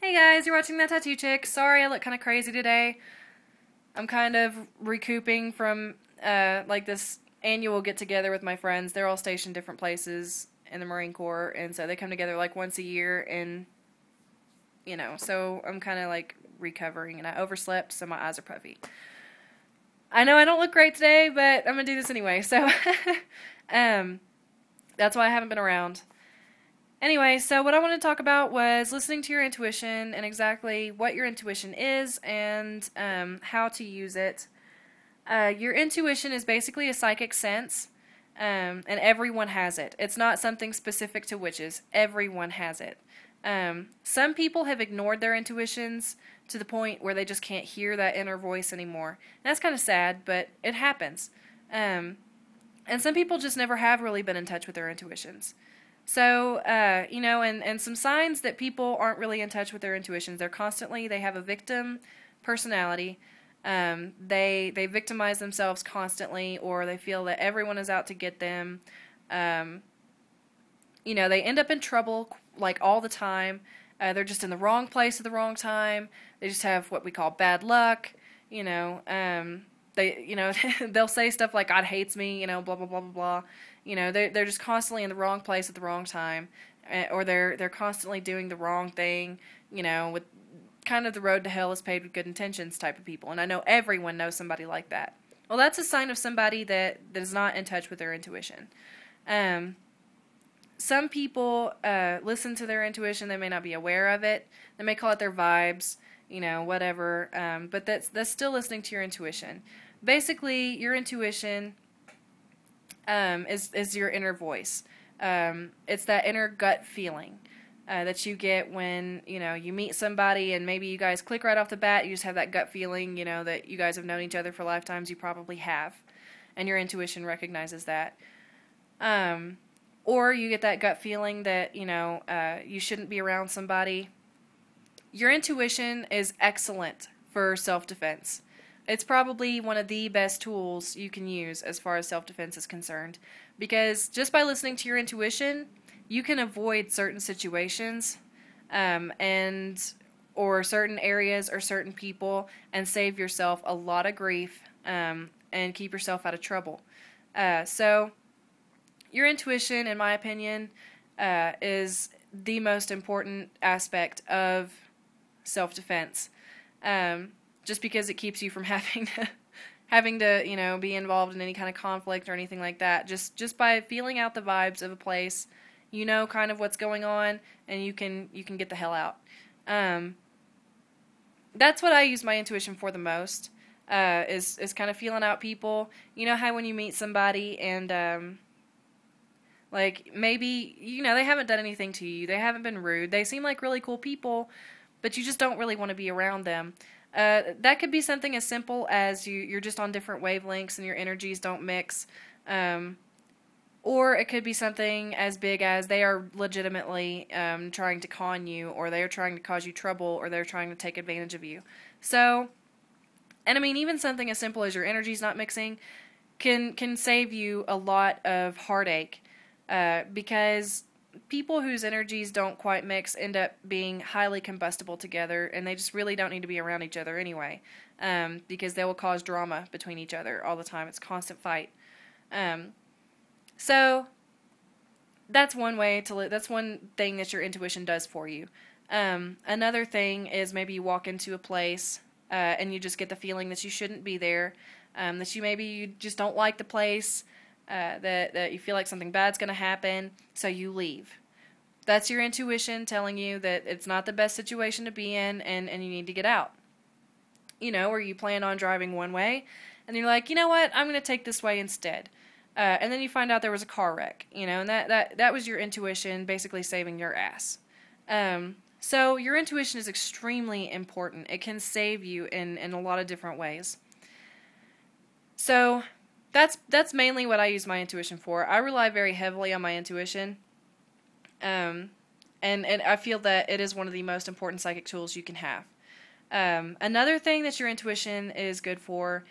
Hey guys, you're watching That Tattoo Chick. Sorry I look kind of crazy today. I'm kind of recouping from like this annual get together with my friends. They're all stationed different places in the Marine Corps, and so they come together like once a year, and so I'm kind of like recovering, and I overslept, so my eyes are puffy. I know I don't look great today, but I'm gonna do this anyway. So that's why I haven't been around. Anyway, so what I wanted to talk about was listening to your intuition and exactly what your intuition is and how to use it. Your intuition is basically a psychic sense, and everyone has it. It's not something specific to witches. Everyone has it. Some people have ignored their intuitions to the point where they just can't hear that inner voice anymore. And that's kind of sad, but it happens. And some people just never have really been in touch with their intuitions. So, and some signs that people aren't really in touch with their intuitions. They have a victim personality. They victimize themselves constantly, or they feel that everyone is out to get them. They end up in trouble like all the time. They're just in the wrong place at the wrong time. They just have what we call bad luck. They'll say stuff like God hates me, blah blah blah blah blah. They're just constantly in the wrong place at the wrong time, or they're constantly doing the wrong thing, with kind of the road to hell is paved with good intentions type of people. And I know everyone knows somebody like that. Well, that's a sign of somebody that is not in touch with their intuition. Some people listen to their intuition. They may not be aware of it. They may call it their vibes, whatever. But that's still listening to your intuition. Basically, your intuition is your inner voice. It's that inner gut feeling that you get when you meet somebody and maybe you guys click right off the bat. You just have that gut feeling, that you guys have known each other for lifetimes. You probably have, and your intuition recognizes that. Or you get that gut feeling that you shouldn't be around somebody. Your intuition is excellent for self-defense. It's probably one of the best tools you can use as far as self-defense is concerned, because just by listening to your intuition, you can avoid certain situations or certain areas or certain people and save yourself a lot of grief and keep yourself out of trouble. So your intuition, in my opinion, is the most important aspect of self-defense. Just because it keeps you from having to be involved in any kind of conflict or anything like that. Just by feeling out the vibes of a place, kind of what's going on, and you can get the hell out. That's what I use my intuition for the most. Is kind of feeling out people. You know how when you meet somebody and like maybe they haven't done anything to you, they haven't been rude, they seem like really cool people, but you just don't really want to be around them. That could be something as simple as you're just on different wavelengths and your energies don't mix. Or it could be something as big as they are legitimately trying to con you, or they are trying to cause you trouble, or they're trying to take advantage of you. So, and I mean, even something as simple as your energies not mixing can save you a lot of heartache, because people whose energies don't quite mix end up being highly combustible together, and they just really don't need to be around each other anyway, because they will cause drama between each other all the time. It's a constant fight. So that's one way that's one thing that your intuition does for you. Another thing is maybe you walk into a place and you just get the feeling that you shouldn't be there, that you just don't like the place. That you feel like something bad's going to happen, so you leave. That's your intuition telling you that it's not the best situation to be in, and you need to get out. Or you plan on driving one way, and you're like, you know what, I'm going to take this way instead. And then you find out there was a car wreck, and that was your intuition basically saving your ass. So your intuition is extremely important. It can save you in a lot of different ways. So that's mainly what I use my intuition for. I rely very heavily on my intuition. And I feel that it is one of the most important psychic tools you can have. Another thing that your intuition is good for,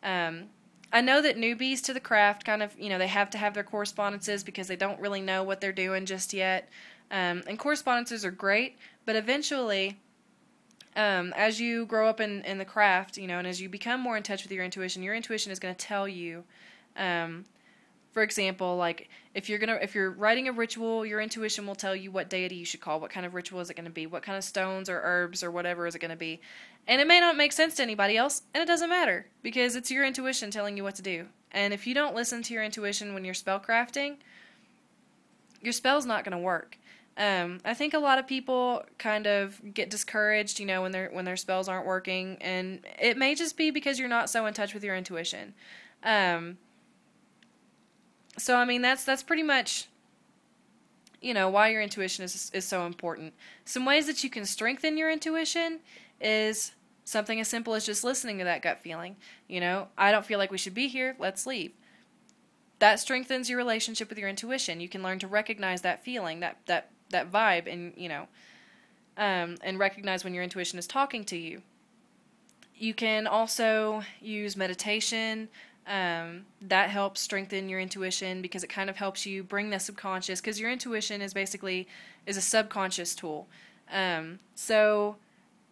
I know that newbies to the craft kind of, they have to have their correspondences because they don't really know what they're doing just yet. And correspondences are great, but eventually As you grow up in the craft, you know, and as you become more in touch with your intuition is going to tell you, for example, like if you're writing a ritual, your intuition will tell you what deity you should call, what kind of ritual is it going to be, what kind of stones or herbs or whatever is it going to be. And it may not make sense to anybody else, and it doesn't matter, because it's your intuition telling you what to do. And if you don't listen to your intuition when you're spellcrafting, your spell's not going to work. I think a lot of people kind of get discouraged, you know, when their spells aren't working, and it may just be because you're not so in touch with your intuition. So I mean, that's pretty much, you know, why your intuition is so important. Some ways that you can strengthen your intuition is something as simple as just listening to that gut feeling. You know, I don't feel like we should be here, let's leave. That strengthens your relationship with your intuition. You can learn to recognize that feeling, that vibe, and, you know, and recognize when your intuition is talking to you. You can also use meditation. That helps strengthen your intuition, because it kind of helps you bring the subconscious, because your intuition is a subconscious tool. So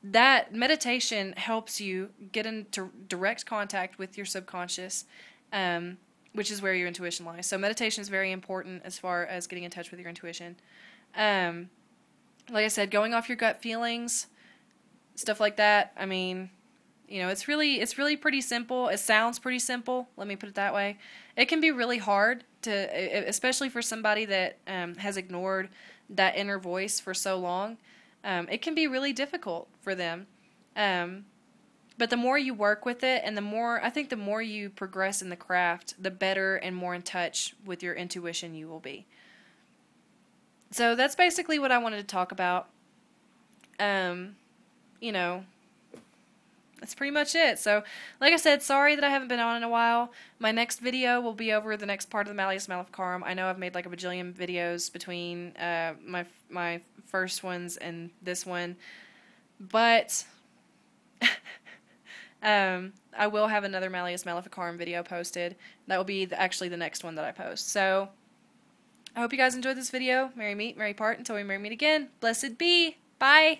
that meditation helps you get into direct contact with your subconscious, which is where your intuition lies. So meditation is very important as far as getting in touch with your intuition. Like I said, going off your gut feelings, stuff like that. I mean, you know, it's really pretty simple. It sounds pretty simple. Let me put it that way. It can be really hard to, especially for somebody that has ignored that inner voice for so long. It can be really difficult for them. But the more you work with it, and the more you progress in the craft, the better and more in touch with your intuition you will be. So that's basically what I wanted to talk about. You know, that's pretty much it. So, like I said, sorry that I haven't been on in a while. My next video will be over the next part of the Malleus Maleficarum. I know I've made like a bajillion videos between my first ones and this one, but I will have another Malleus Maleficarum video posted. That will be actually the next one that I post. So, I hope you guys enjoyed this video. Merry meet, merry part, until we merry meet again. Blessed be. Bye.